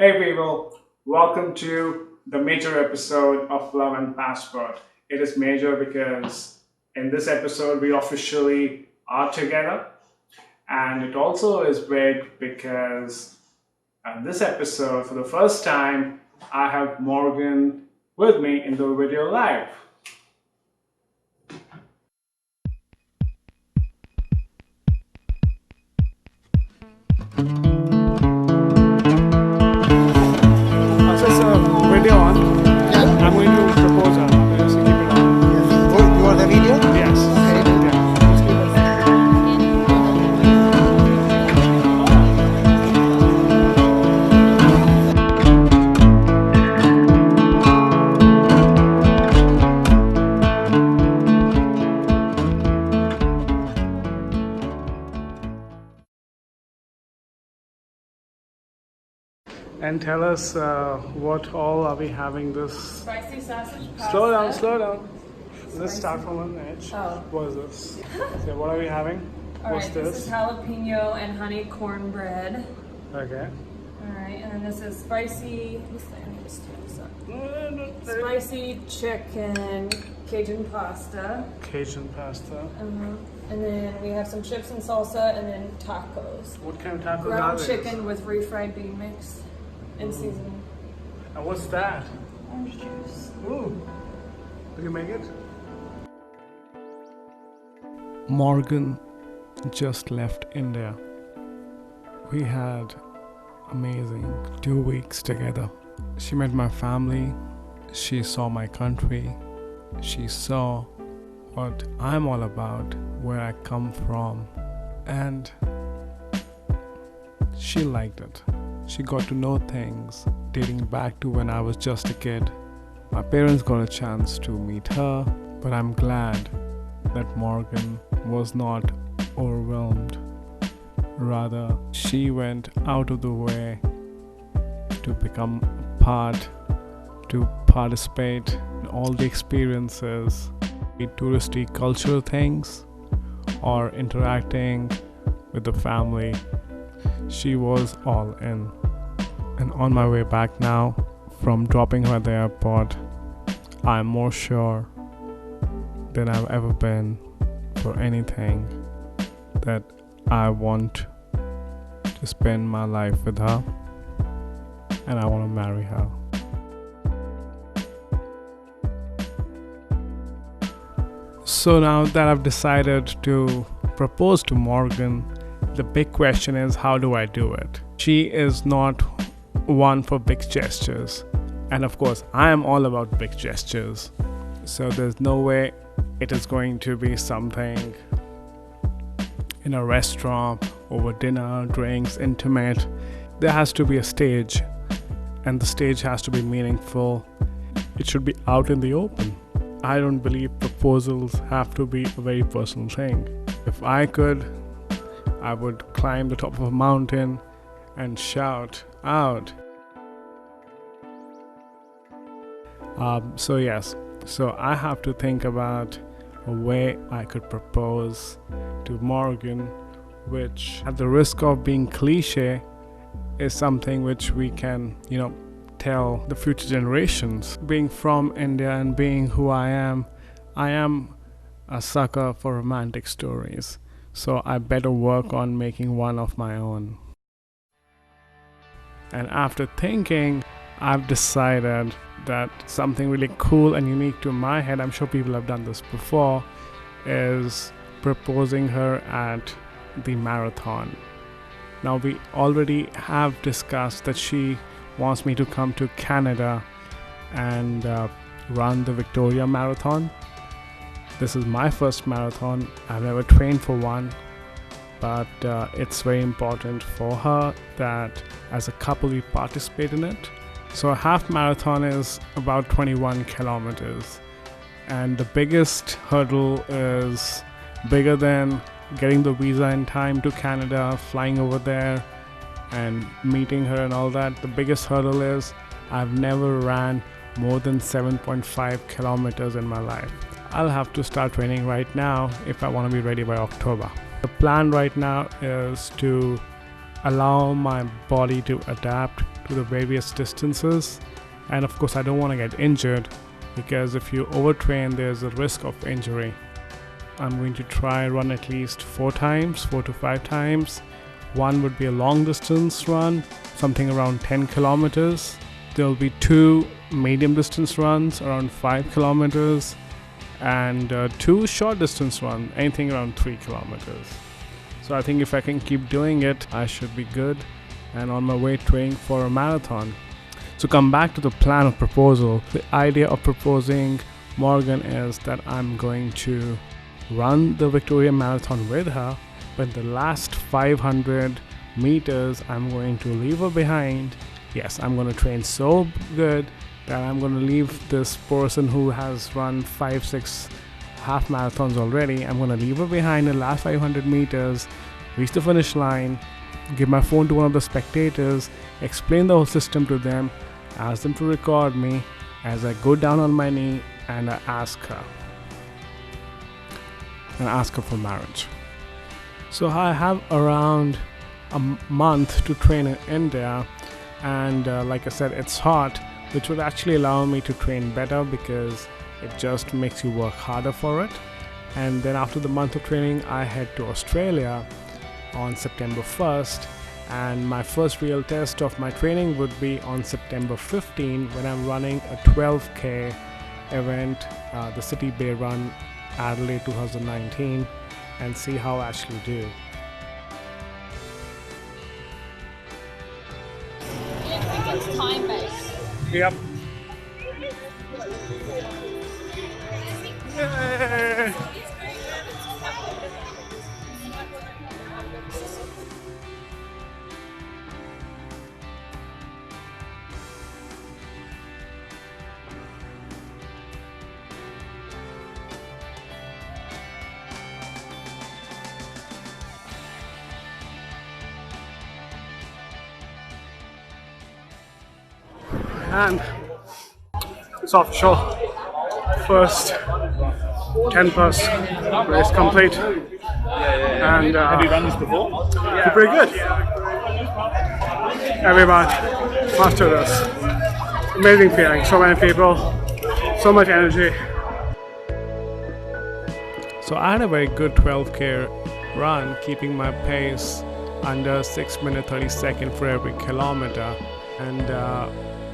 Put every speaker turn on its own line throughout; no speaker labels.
Hey people, welcome to the major episode of Love and Passport. It is major because in this episode we officially are together, and it also is big because in this episode, for the first time, I have Morgan with me in the video live. Is this a video on?
Yeah.
I'm going to propose her. Just keep it on.
Yes. Oh, you want the video?
Yes.
Okay.
Yeah. Just keep it. And tell us what all are we having this.
Spicy sausage pasta.
Slow down, slow down. Let's start from one edge.
Oh.
What is this? So what are we having?
All
What's
right, this is jalapeno and honey cornbread.
Okay.
All right, and then this is spicy. What's that? Let me just turn this up. Spicy chicken Cajun pasta.
Cajun pasta.
And then we have some chips and salsa, and then tacos.
What kind of tacos are
Ground
these?
chicken with refried bean mix and seasoning.
And what's that?
Orange juice.
Ooh. Did you make it? Morgan just left India. We had amazing 2 weeks together. She met my family, she saw my country, she saw what I'm all about, where I come from, and she liked it. She got to know things dating back to when I was just a kid. My parents got a chance to meet her, but I'm glad that Morgan was not overwhelmed. Rather, she went out of the way to become a part, to participate in all the experiences, the touristy cultural things, or interacting with the family. She was all in. And on my way back now, from dropping her at the airport, I'm more sure than I've ever been for anything that I want to spend my life with her, and I want to marry her. So now that I've decided to propose to Morgan, the big question is, how do I do it? She is not one for big gestures, and of course I am all about big gestures, so there's no way it is going to be something in a restaurant over dinner, drinks, intimate. There has to be a stage, and the stage has to be meaningful. It should be out in the open. I don't believe proposals have to be a very personal thing. If I could, I would climb the top of a mountain and shout out. So I have to think about a way I could propose to Morgan, which, at the risk of being cliche, is something which we can, tell the future generations. Being from India and being who I am a sucker for romantic stories. So I better work on making one of my own. And after thinking, I've decided that something really cool and unique to my head, I'm sure people have done this before, is proposing her at the marathon. Now, we already have discussed that she wants me to come to Canada and run the Victoria Marathon. This is my first marathon. I've never trained for one, but it's very important for her that as a couple we participate in it. So a half marathon is about 21 kilometers, and the biggest hurdle is bigger than getting the visa in time to Canada, flying over there and meeting her and all that. The biggest hurdle is I've never ran more than 7.5 kilometers in my life. I'll have to start training right now if I want to be ready by October. The plan right now is to allow my body to adapt to the various distances. And of course, I don't want to get injured, because if you overtrain, there's a risk of injury. I'm going to try run at least 4 to 5 times. One would be a long distance run, something around 10 kilometers. There'll be 2 medium distance runs around 5 kilometers and 2 short distance runs, anything around 3 kilometers. So I think if I can keep doing it, I should be good and on my way training for a marathon. So come back to the plan of proposal. The idea of proposing Morgan is that I'm going to run the Victoria Marathon with her, but the last 500 meters I'm going to leave her behind. Yes, I'm going to train so good that I'm going to leave this person who has run 5-6 half marathons already. I'm going to leave her behind the last 500 meters, reach the finish line, give my phone to one of the spectators, explain the whole system to them, ask them to record me as I go down on my knee and I ask her for marriage. So I have around a month to train in India, and like I said, it's hot, which would actually allow me to train better because it just makes you work harder for it. And then after the month of training, I head to Australia on September 1st, and my first real test of my training would be on September 15 when I'm running a 12k event, the City Bay Run Adelaide 2019, and see how I actually do.
I think it's time-based.
Yep. Yay. And it's official. First 10 plus race complete. And
Have you run this before?
you're pretty good. Everyone mastered this. Amazing feeling. So many people, so much energy. So I had a very good 12k run, keeping my pace under 6 minutes 30 seconds for every kilometer. And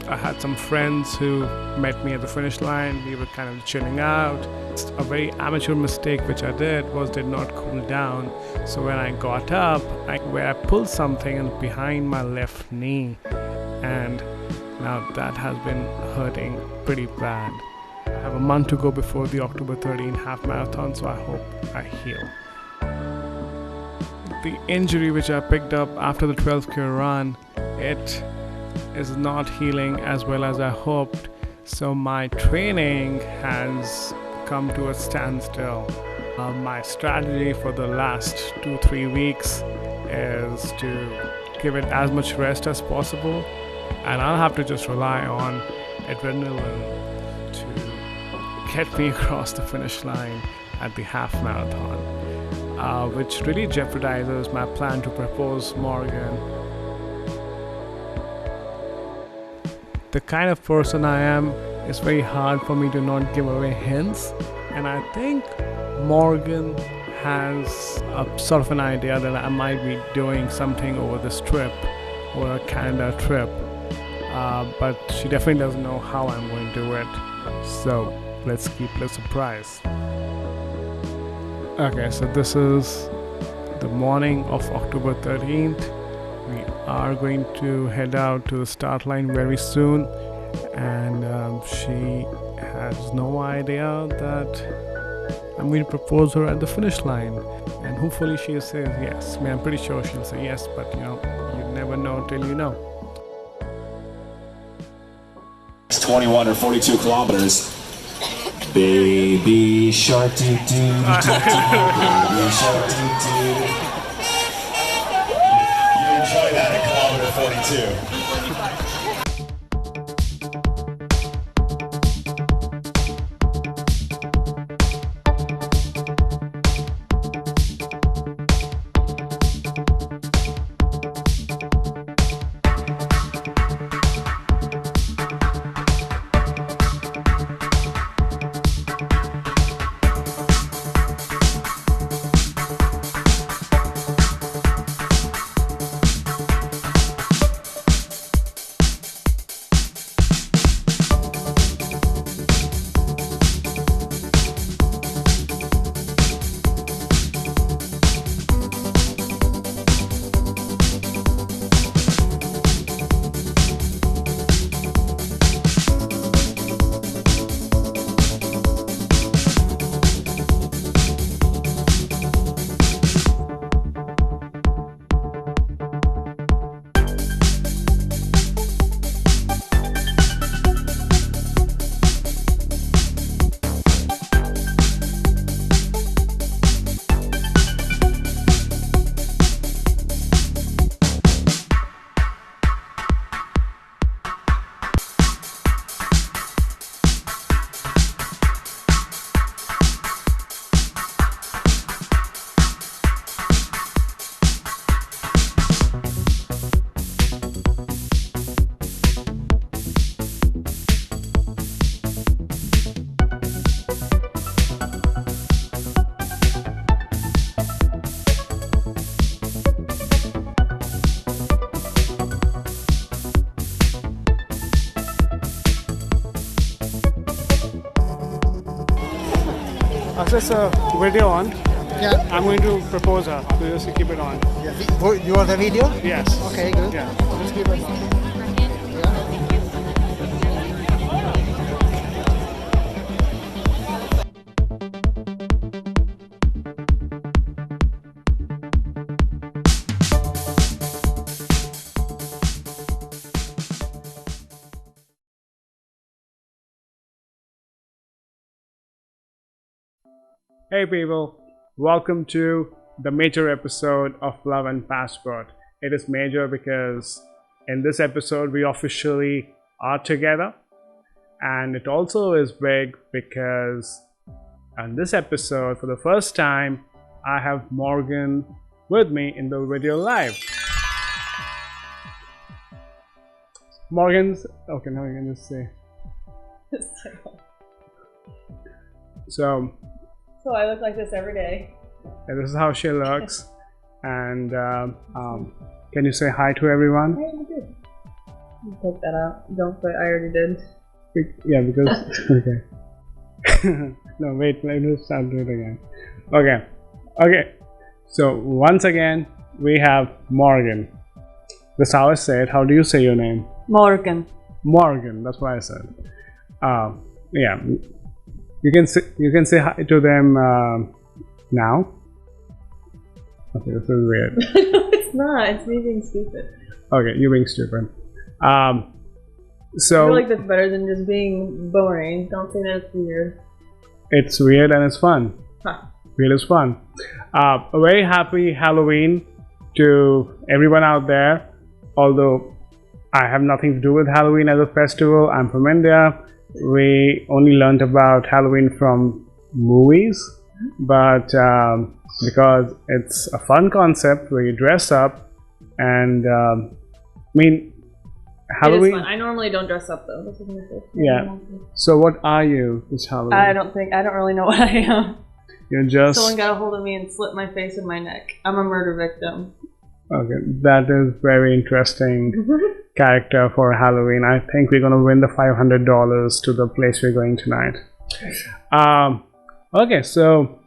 I had some friends who met me at the finish line. We were kind of chilling out. A very amateur mistake which I did not cool down. So when I got up, I pulled something behind my left knee, and now that has been hurting pretty bad. I have a month to go before the October 13 half marathon, so I hope I heal. The injury which I picked up after the 12k run, it is not healing as well as I hoped, so my training has come to a standstill. My strategy for the last 2-3 weeks is to give it as much rest as possible, and I'll have to just rely on adrenaline to get me across the finish line at the half marathon, which really jeopardizes my plan to propose Morgan. The kind of person I am, it's very hard for me to not give away hints, and I think Morgan has a sort of an idea that I might be doing something over this trip, or a Canada trip, but she definitely doesn't know how I'm going to do it, so let's keep it a surprise. Okay, so this is the morning of October 13th. We are going to head out to the start line very soon, and she has no idea that I'm going to propose her at the finish line, and hopefully she'll say yes. I mean, I'm pretty sure she'll say yes, but you never know till you know.
It's 21 or 42 kilometers. Baby shark doo doo, baby shark doo doo. You enjoy that at kilometer 42.
Is this a video on?
Yeah.
I'm going to propose her. So just keep it on.
You want the video?
Yes.
Okay, good.
Yeah.
Just keep it on.
Hey people, welcome to the major episode of Love and Passport. It is major because in this episode we officially are together, and it also is big because in this episode for the first time I have Morgan with me in the video live. Morgan's okay, now you can just say. So
I look like this every day.
yeah, this is how she looks, and can you say hi to everyone?
Take that out. Don't put. I already did.
Yeah, because okay. No, wait. Let me start doing it again. Okay. So once again, we have Morgan. That's how I say it. How do you say your name?
Morgan.
Morgan. That's what I said. Yeah. You can say hi to them now. Okay, this is weird.
It's not. It's me being stupid.
Okay, you being stupid.
I
So
feel like that's better than just being boring. Don't say that it's weird.
it's weird and it's fun.
Huh.
Real is fun. A very happy Halloween to everyone out there. Although I have nothing to do with Halloween as a festival. I'm from India. We only learned about Halloween from movies, but because it's a fun concept where you dress up, and I mean Halloween.
It is fun. I normally don't dress up though. This is my first time.
Yeah. So what are you this Halloween?
I don't really know what I am.
You're just
Someone got a hold of me and slit my face and my neck. I'm a murder victim.
okay. That is very interesting character for Halloween. I think we're gonna win the $500 to the place we're going tonight. Okay, so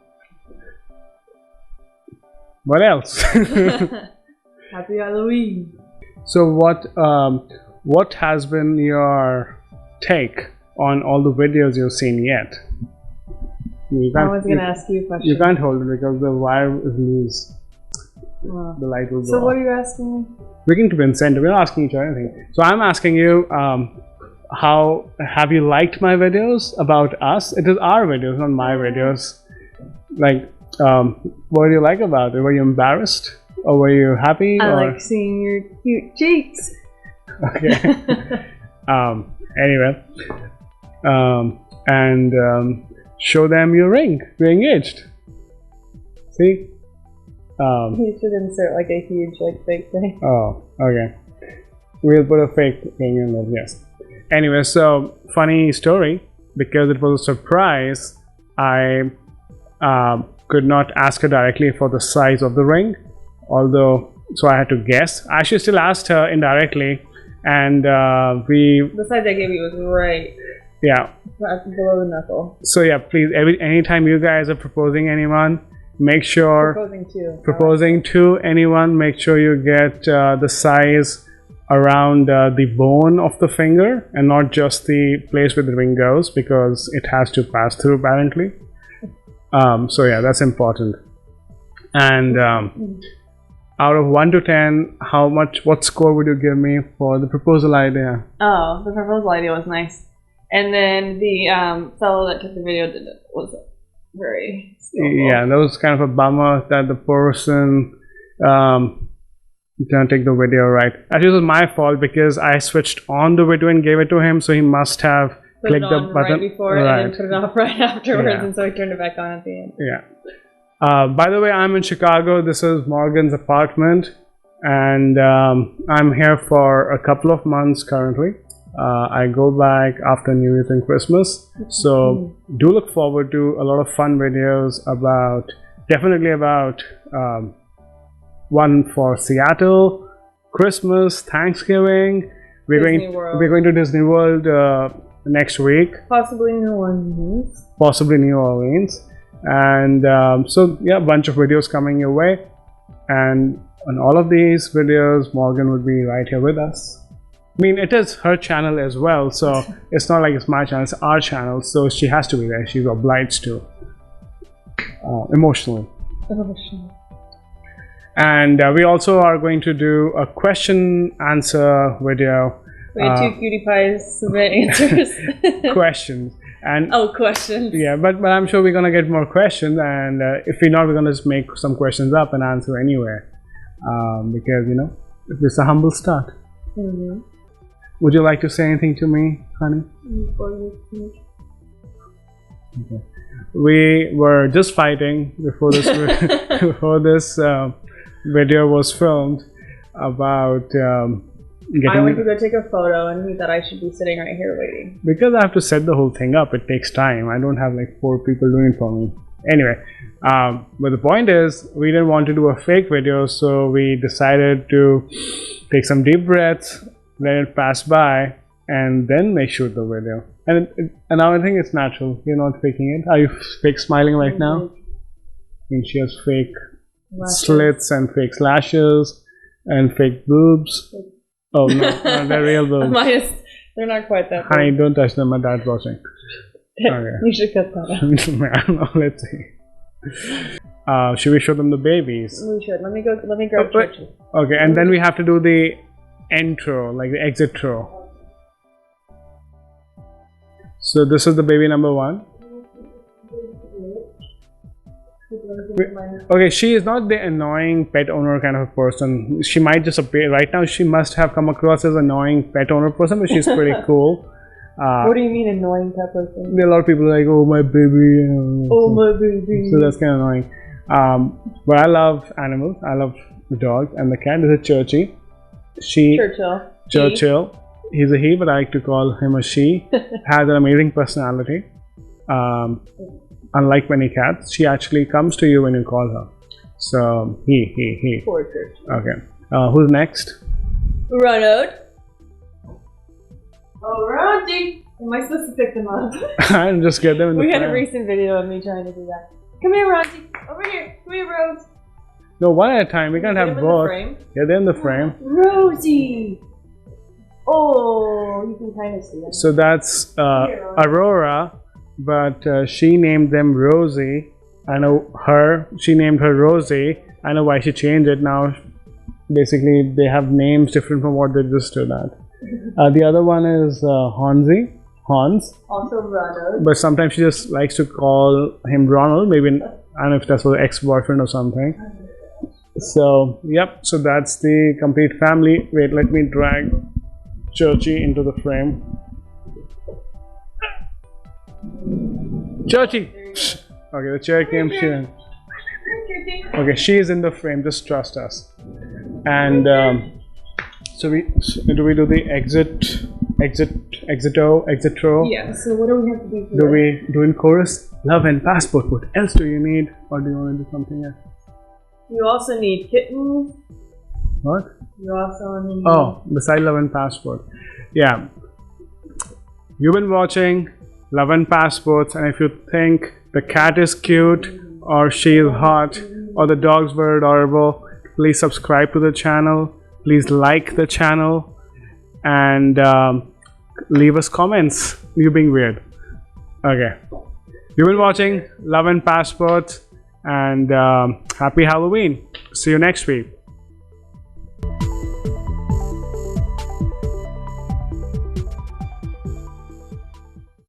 what else?
Happy Halloween.
So what has been your take on all the videos you've seen yet? You
I was gonna ask you a question.
You can't hold it because the wire is loose.
Oh.
The light will go
So
off.
what are you asking me?
We're going to be incentive. We're not asking each other anything. So I'm asking you, how have you liked my videos about us? It is our videos, not my videos. Like, what do you like about it? Were you embarrassed, or were you happy?
I
or
like seeing your cute cheeks.
okay. Anyway, and show them your ring. You're engaged. See.
You should insert like a huge fake thing.
Oh, okay. We'll put a fake thing in there, yes. Anyway, so funny story, because it was a surprise. I could not ask her directly for the size of the ring, so I had to guess. I actually still asked her indirectly, and
The size I gave you was right below the knuckle.
So yeah, please, anytime you guys are proposing anyone, make sure proposing to anyone, make sure you get the size around the bone of the finger and not just the place where the ring goes, because it has to pass through apparently. So yeah, that's important. And out of 1 to 10, what score would you give me for the proposal idea?
Oh, the proposal idea was nice. And then the fellow that took the video was very skillful.
Yeah, that was kind of a bummer that the person didn't take the video right. Actually, it was my fault because I switched on the video and gave it to him, so he must have clicked the button
right before and then put it off right afterwards,
Yeah.
and so he turned it back on at the end.
Yeah. By the way, I'm in Chicago. This is Morgan's apartment, and I'm here for a couple of months currently. I go back after New Year's and Christmas, so do look forward to a lot of fun videos definitely about one for Seattle, Christmas, Thanksgiving. We're going to Disney World next week,
Possibly New Orleans.
possibly New Orleans, And so yeah, a bunch of videos coming your way, and on all of these videos Morgan would be right here with us. I mean, it is her channel as well, so it's not like it's my channel, it's our channel, so she has to be there. She's obliged to, emotionally. And we also are going to do a question answer video.
We had two cutie pies submit answers.
Questions. And
oh, questions.
yeah, but I'm sure we're gonna get more questions, and if we're not, we're gonna just make some questions up and answer anywhere, because you know, it's a humble start. Would you like to say anything to me, honey? Okay. We were just fighting before this before this video was filmed about
I went to go take a photo and he thought I should be sitting right here waiting.
Because I have to set the whole thing up. It takes time. I don't have like 4 people doing it for me. Anyway, but the point is, we didn't want to do a fake video, so we decided to take some deep breaths, let it pass by, and then make shoot the video. And now I think it's natural. You're not faking it. Are you fake smiling right now? I mean, she has fake slits and fake lashes and fake boobs. Oh no, no, they're real boobs.
They're not quite that big.
Honey, don't touch them. My dad's watching. Okay.
You should cut that out.
I don't know. Let's see. Should we show them the babies?
We should. Let me grab Churchy.
Okay, and then we have to do the intro, like the exit row. So this is the baby number 1. Okay, she is not the annoying pet owner kind of person. She might just appear right now. She must have come across as annoying pet owner person, but she's pretty cool.
What do you mean annoying pet person?
There are a lot of people like, oh my baby.
Oh my baby.
So that's kind of annoying. But I love animals. I love the dog and the cat. This is Churchy. Churchill. He's a he, but I like to call him a she. Has an amazing personality. Unlike many cats, she actually comes to you when you call her. So he.
Poor Churchill.
Okay. Who's next?
Ronald. Oh, Ronald. Am I supposed to pick them up?
I just get them in the
We had
frame.
a recent video of me trying to do that. Come here, Ronald. Over here. Come here, Rose.
No, one at a time. We can't have both. Yeah, they're in the frame.
Rosie. Oh, you can kind of see them.
So that's Aurora, but she named them Rosie. I know her. She named her Rosie. I know why she changed it now. Basically, they have names different from what they just stood at. The other one is Hans.
Also Ronald.
But sometimes she just likes to call him Ronald. Maybe, I don't know if that's her ex-boyfriend or something. So, yep. So that's the complete family. Wait, let me drag Churchy into the frame. Churchy! Okay, the chair came here. Okay, she is in the frame. Just trust us. And so we do the exit row?
Yeah, so what do we have to do for
Do we do in chorus? Love and passport. What else do you need? Or do you want to do something else?
You also need kittens.
What?
You also need...
Oh, beside Love and Passport. Yeah. You've been watching Love and Passports, and if you think the cat is cute, or she is hot, or the dogs were adorable, please subscribe to the channel. Please like the channel. And leave us comments. You're being weird. Okay. You've been watching Love and Passports, and happy Halloween. See you next week.